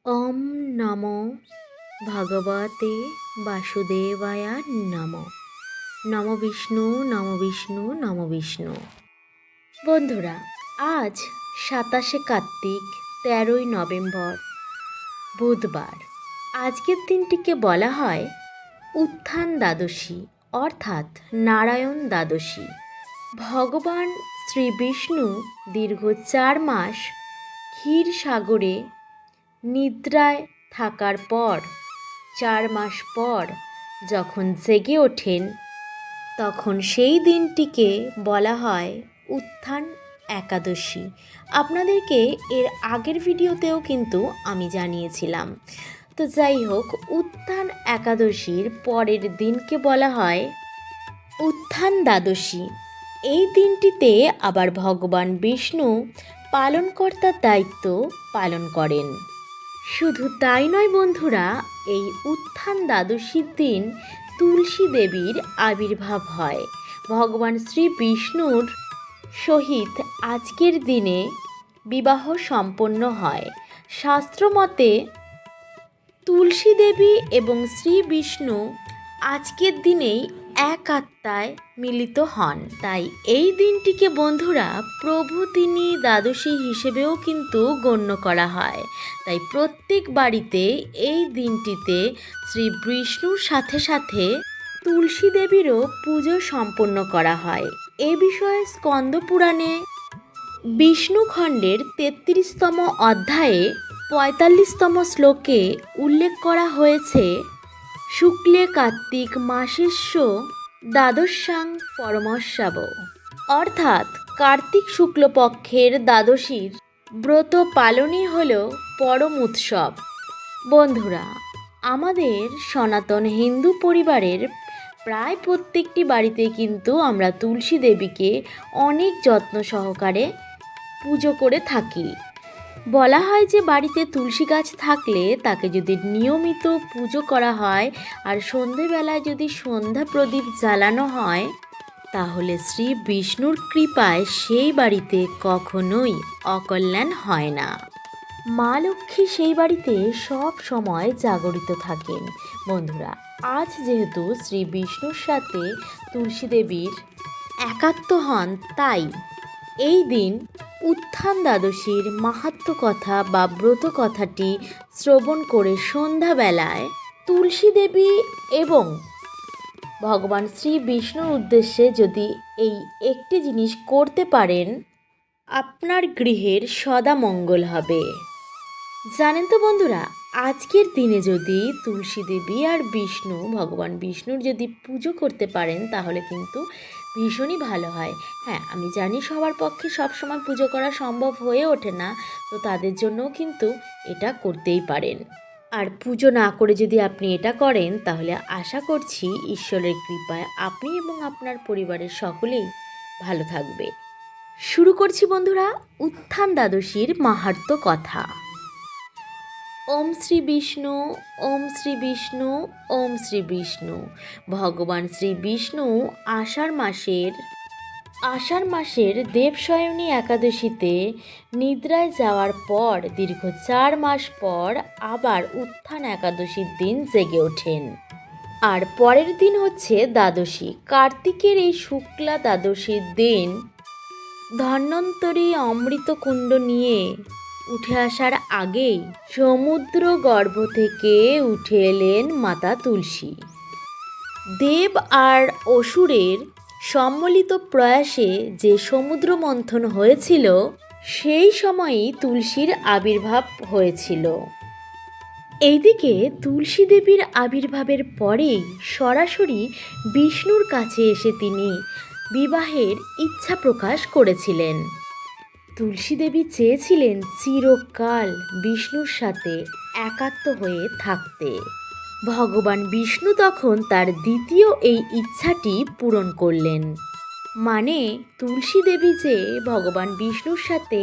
ওম নমো ভগবতে বাসুদেবায় নমো। নমো বিষ্ণু, নমো বিষ্ণু, নমো বিষ্ণু। বন্ধুরা, আজ 27শে কার্তিক, 13ই নভেম্বর, বুধবার। আজকের দিনটিকে বলা হয় উত্থান দ্বাদশী, অর্থাৎ নারায়ণ দ্বাদশী। ভগবান শ্রী বিষ্ণু দীর্ঘ 4 মাস ক্ষীর সাগরে নিদ্রায় থাকার পর 4 মাস পর যখন জেগে ওঠেন, তখন সেই দিনটিকে বলা হয় উত্থান একাদশী। আপনাদেরকে এর আগের ভিডিওতেও কিন্তু আমি জানিয়েছিলাম। তো যাই হোক, উত্থান একাদশীর পরের দিনকে বলা হয় উত্থান দ্বাদশী। এই দিনটিতে আবার ভগবান বিষ্ণু পালনকর্তার দায়িত্ব পালন করেন। শুধু তাই নয় বন্ধুরা, এই উত্থান দ্বাদশীর দিন তুলসী দেবীর আবির্ভাব হয়। ভগবান শ্রী বিষ্ণুর সহিত আজকের দিনে বিবাহ সম্পন্ন হয়। শাস্ত্রমতে তুলসী দেবী এবং শ্রী বিষ্ণু আজকের দিনেই এক আত্মায় মিলিত হন। তাই এই দিনটিকে বন্ধুরা প্রভু তিনি দ্বাদশী হিসেবেও কিন্তু গণ্য করা হয়। তাই প্রত্যেক বাড়িতে এই দিনটিতে শ্রী বিষ্ণুর সাথে সাথে তুলসী দেবীরও পুজো সম্পন্ন করা হয়। এ বিষয়ে স্কন্দ পুরাণে বিষ্ণুখণ্ডের 33তম অধ্যায়ে 45তম শ্লোকে উল্লেখ করা হয়েছে, শুক্লে কার্তিক মাসেস্য দ্বাদশাং পরমোৎসব, অর্থাৎ কার্তিক শুক্লপক্ষের দ্বাদশীর ব্রত পালনই হল পরম উৎসব। বন্ধুরা, আমাদের সনাতন হিন্দু পরিবারের প্রায় প্রত্যেকটি বাড়িতে কিন্তু আমরা তুলসী দেবীকে অনেক যত্ন সহকারে পুজো করে থাকি। বলা হয় যে বাড়িতে তুলসী গাছ থাকলে তাকে যদি নিয়মিত পুজো করা হয় আর সন্ধেবেলায় যদি সন্ধ্যা প্রদীপ জ্বালানো হয়, তাহলে শ্রী বিষ্ণুর কৃপায় সেই বাড়িতে কখনোই অকল্যাণ হয় না। মা লক্ষ্মী সেই বাড়িতে সব সময় জাগরিত থাকেন। বন্ধুরা, আজ যেহেতু শ্রী বিষ্ণুর সাথে তুলসী দেবীর একাত্ম হন, তাই এই দিন উত্থান দ্বাদশীর মাহাত্ম্য কথা বা ব্রত কথাটি শ্রবণ করে সন্ধ্যাবেলায় তুলসী দেবী এবং ভগবান শ্রী বিষ্ণুর উদ্দেশ্যে যদি এই একটি জিনিস করতে পারেন, আপনার গৃহের সদা মঙ্গল হবে। জানেন তো বন্ধুরা, আজকের দিনে যদি তুলসী দেবী আর ভগবান বিষ্ণুর যদি পুজো করতে পারেন, তাহলে কিন্তু ভীষণই ভালো হয়। হ্যাঁ, আমি জানি সবার পক্ষে সবসময় পুজো করা সম্ভব হয়ে ওঠে না, তো তাদের জন্যও কিন্তু এটা করতেই পারেন। আর পুজো না করে যদি আপনি এটা করেন, তাহলে আশা করছি ঈশ্বরের কৃপায় আপনি এবং আপনার পরিবারের সকলেই ভালো থাকবে। শুরু করছি বন্ধুরা উত্থান দ্বাদশীর মাহাত্ম্য কথা। ওম শ্রী বিষ্ণু, ওম শ্রী বিষ্ণু, ওম শ্রী বিষ্ণু। ভগবান শ্রী বিষ্ণু আষাঢ় মাসের দেবশয়নী একাদশীতে নিদ্রায় যাওয়ার পর দীর্ঘ 4 মাস পর আবার উত্থান একাদশীর দিন জেগে ওঠেন। আর পরের দিন হচ্ছে দ্বাদশী। কার্তিকের এই শুক্লা দ্বাদশীর দিন ধন্বন্তরী অমৃতকুণ্ড নিয়ে উঠে আসার আগেই সমুদ্র গর্ভ থেকে উঠে এলেন মাতা তুলসী। দেব আর অসুরের সম্মিলিত প্রয়াসে যে সমুদ্র মন্থন হয়েছিল, সেই সময়ই তুলসীর আবির্ভাব হয়েছিল। এইদিকে তুলসী দেবীর আবির্ভাবের পরেই সরাসরি বিষ্ণুর কাছে এসে তিনি বিবাহের ইচ্ছা প্রকাশ করেছিলেন। তুলসী দেবী চেয়েছিলেন চিরকাল বিষ্ণুর সাথে একাত্ম হয়ে থাকতে। ভগবান বিষ্ণু তখন তার দ্বিতীয় এই ইচ্ছাটি পূরণ করলেন। মানে তুলসী দেবী যে ভগবান বিষ্ণুর সাথে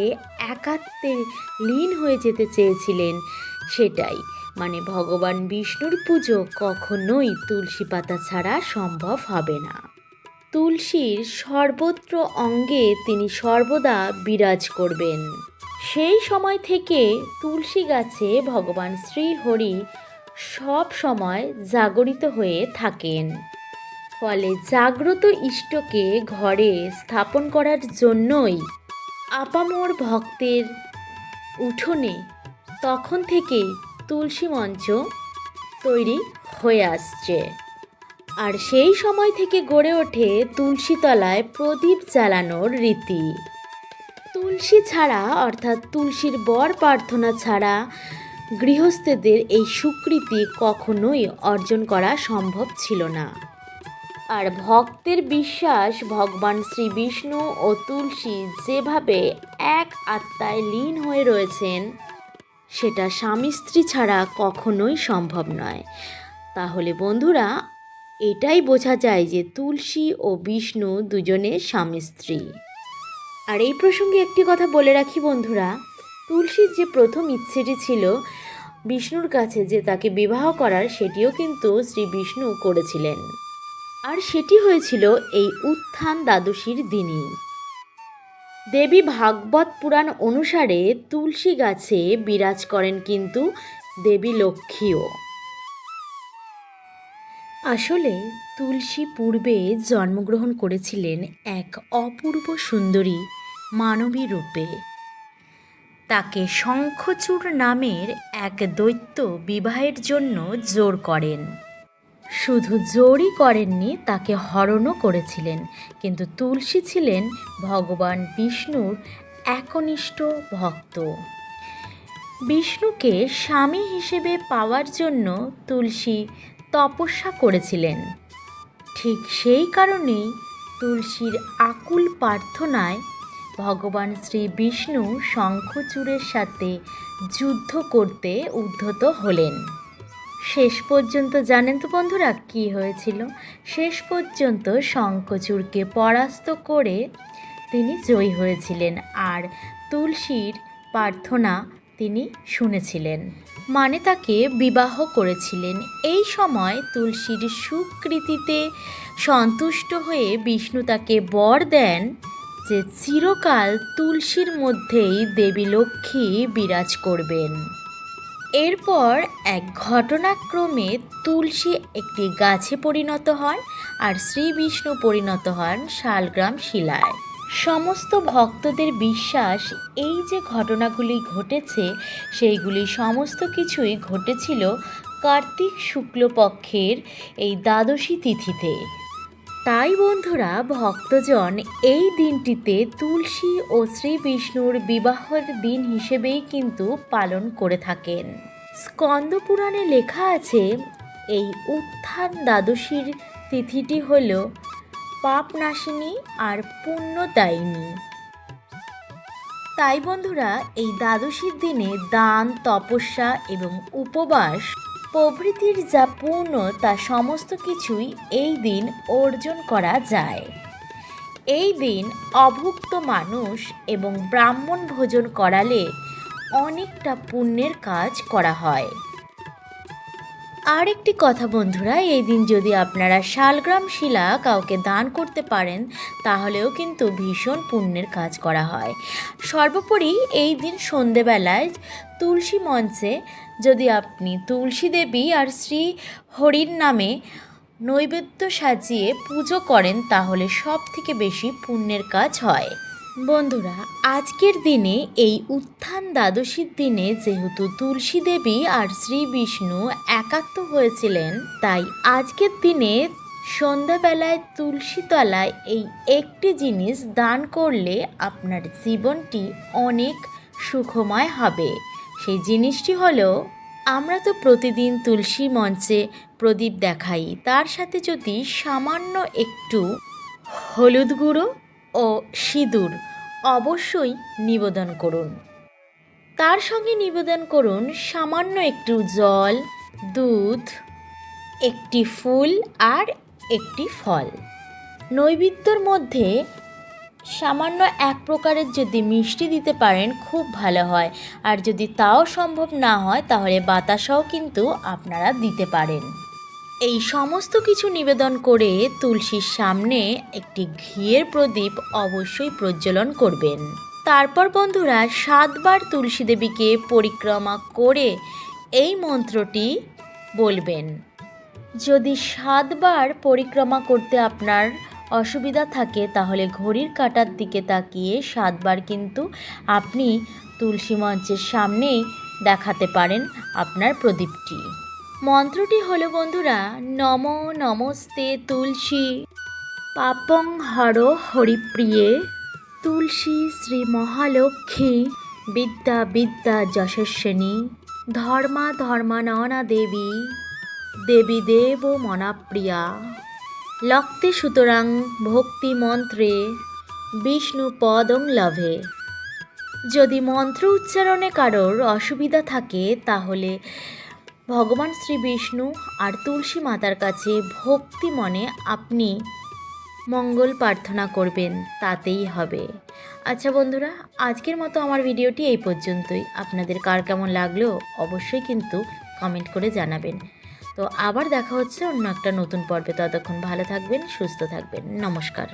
একাত্মে লীন হয়ে যেতে চেয়েছিলেন, সেটাই। মানে ভগবান বিষ্ণুর পুজো কখনোই তুলসী পাতা ছাড়া সম্ভব হবে না। তুলসীর সর্বত্র অঙ্গে তিনি সর্বদা বিরাজ করবেন। সেই সময় থেকে তুলসী গাছে ভগবান শ্রীহরি সব সময় জাগরিত হয়ে থাকেন। ফলে জাগ্রত ইষ্টকে ঘরে স্থাপন করার জন্যই আপামর ভক্তের উঠোনে তখন থেকেই তুলসী মঞ্চ তৈরি হয়ে আসছে। আর সেই সময় থেকে গড়ে ওঠে তুলসী তলায় প্রদীপ জ্বালানোর রীতি। তুলসী ছাড়া অর্থাৎ তুলসীর বর প্রার্থনা ছাড়া গৃহস্থদের এই সুকৃতি কখনোই অর্জন করা সম্ভব ছিল না। আর ভক্তের বিশ্বাস ভগবান শ্রী বিষ্ণু ও তুলসী যেভাবে এক আত্মায় লীন হয়ে রয়েছেন সেটা স্বামী স্ত্রী ছাড়া কখনোই সম্ভব নয়। তাহলে বন্ধুরা, এটাই বোঝা যায় যে তুলসী ও বিষ্ণু দুজনে স্বামী স্ত্রী। আর এই প্রসঙ্গে একটি কথা বলে রাখি বন্ধুরা, তুলসীর যে প্রথম ইচ্ছেটি ছিল বিষ্ণুর কাছে যে তাকে বিবাহ করার, সেটিও কিন্তু শ্রী বিষ্ণু করেছিলেন। আর সেটি হয়েছিল এই উত্থান দ্বাদশীর দিনই। দেবী ভাগবত পুরাণ অনুসারে তুলসী গাছে বিরাজ করেন কিন্তু দেবী লক্ষ্মীও। আসলে তুলসী পূর্বে জন্মগ্রহণ করেছিলেন এক অপূর্ব সুন্দরী মানবী রূপে। তাকে শঙ্খচূড় নামের এক দৈত্য বিবাহের জন্য জোর করেন। শুধু জোরই করেননি, তাকে হরণও করেছিলেন। কিন্তু তুলসী ছিলেন ভগবান বিষ্ণুর একনিষ্ঠ ভক্ত। বিষ্ণুকে স্বামী হিসেবে পাওয়ার জন্য তুলসী তপস্যা করেছিলেন। ঠিক সেই কারণেই তুলসীর আকুল প্রার্থনায় ভগবান শ্রী বিষ্ণু শঙ্খচূড়ের সাথে যুদ্ধ করতে উদ্ধত হলেন। শেষ পর্যন্ত জানেন তো বন্ধুরা কী হয়েছিল? শেষ পর্যন্ত শঙ্খচূড়কে পরাস্ত করে তিনি জয়ী হয়েছিলেন আর তুলসীর প্রার্থনা তিনি শুনেছিলেন, মানে তাকে বিবাহ করেছিলেন। এই সময় তুলসীর সুকৃতিতে সন্তুষ্ট হয়ে বিষ্ণু তাকে বর দেন যে চিরকাল তুলসীর মধ্যেই দেবী লক্ষ্মী বিরাজ করবেন। এরপর এক ঘটনাক্রমে তুলসী একটি গাছে পরিণত হন আর শ্রী বিষ্ণু পরিণত হন শালগ্রাম শিলায়। সমস্ত ভক্তদের বিশ্বাস এই যে ঘটনাগুলি ঘটেছে সেইগুলি সমস্ত কিছুই ঘটেছিল কার্তিক শুক্লপক্ষের এই দ্বাদশী তিথিতে। তাই বন্ধুরা, ভক্তজন এই দিনটিতে তুলসী ও শ্রী বিষ্ণুর বিবাহের দিন হিসেবেই কিন্তু পালন করে থাকেন। স্কন্দ পুরাণে লেখা আছে এই উত্থান দ্বাদশীর তিথিটি হল পাপনাশিনী আর পুণ্যদায়িনী। তাই বন্ধুরা, এই দ্বাদশীর দিনে দান, তপস্যা এবং উপবাস প্রভৃতির যা পুণ্য তা সমস্ত কিছুই এই দিন অর্জন করা যায়। এই দিন অভুক্ত মানুষ এবং ব্রাহ্মণ ভোজন করালে অনেকটা পুণ্যের কাজ করা হয়। আর একটি কথা বন্ধুরা, এই দিন যদি আপনারা শালগ্রাম শিলা কাউকে দান করতে পারেন তাহলেও কিন্তু ভীষণ পুণ্যের কাজ করা হয়। সর্বোপরি এই দিন সন্ধেবেলায় তুলসী মঞ্চে যদি আপনি তুলসী দেবী আর শ্রী হরির নামে নৈবেদ্য সাজিয়ে পুজো করেন তাহলে সব থেকে বেশি পুণ্যের কাজ হয়। বন্ধুরা, আজকের দিনে এই উত্থান দ্বাদশীর দিনে যেহেতু তুলসী দেবী আর শ্রী বিষ্ণু একাত্ম হয়েছিলেন, তাই আজকের দিনে সন্ধ্যাবেলায় তুলসী তলায় এই একটি জিনিস দান করলে আপনার জীবনটি অনেক সুখময় হবে। সেই জিনিসটি হলো, আমরা তো প্রতিদিন তুলসী মঞ্চে প্রদীপ দেখাই, তার সাথে যদি সামান্য একটু হলুদ গুঁড়ো ও সিঁদুর অবশ্যই নিবেদন করুন। তার সঙ্গে নিবেদন করুন সামান্য একটু জল, দুধ, একটি ফুল আর একটি ফল। নৈবেদ্যর মধ্যে সামান্য এক প্রকারের যদি মিষ্টি দিতে পারেন খুব ভালো হয়। আর যদি তাও সম্ভব না হয় তাহলে বাতাসাও কিন্তু আপনারা দিতে পারেন। এই সমস্ত কিছু নিবেদন করে তুলসীর সামনে একটি ঘিয়ের প্রদীপ অবশ্যই প্রজ্বলন করবেন। তারপর বন্ধুরা 7 বার তুলসী দেবীকে পরিক্রমা করে এই মন্ত্রটি বলবেন। যদি 7 বার পরিক্রমা করতে আপনার অসুবিধা থাকে তাহলে ঘড়ির কাঁটার দিকে তাকিয়ে 7 বার কিন্তু আপনি তুলসী মঞ্চের সামনেই দেখাতে পারেন আপনার প্রদীপটি। মন্ত্রটি হলো বন্ধুরা, নম নমস্তে তুলসী পাপং হর হরিপ্রিয়ে তুলসী শ্রী মহালক্ষ্মী বিদ্যা বিদ্যা যশস্বিনী ধর্মা ধর্মাননা দেবী দেবী দেব মনাপ্রিয়া লক্ষ্মী সুতরাং ভক্তি মন্ত্রে বিষ্ণু পদং লভে। যদি মন্ত্র উচ্চারণে কারোর অসুবিধা থাকে তাহলে ভগবান শ্রী বিষ্ণু আর তুলসী মাতার কাছে ভক্তি মনে আপনি মঙ্গল প্রার্থনা করবেন, তাতেই হবে। আচ্ছা বন্ধুরা, আজকের মতো আমার ভিডিওটি এই পর্যন্তই। আপনাদের কার কেমন লাগলো অবশ্যই কিন্তু কমেন্ট করে জানাবেন। তো আবার দেখা হচ্ছে অন্য একটা নতুন পর্বে। ততক্ষণ ভালো থাকবেন, সুস্থ থাকবেন। নমস্কার।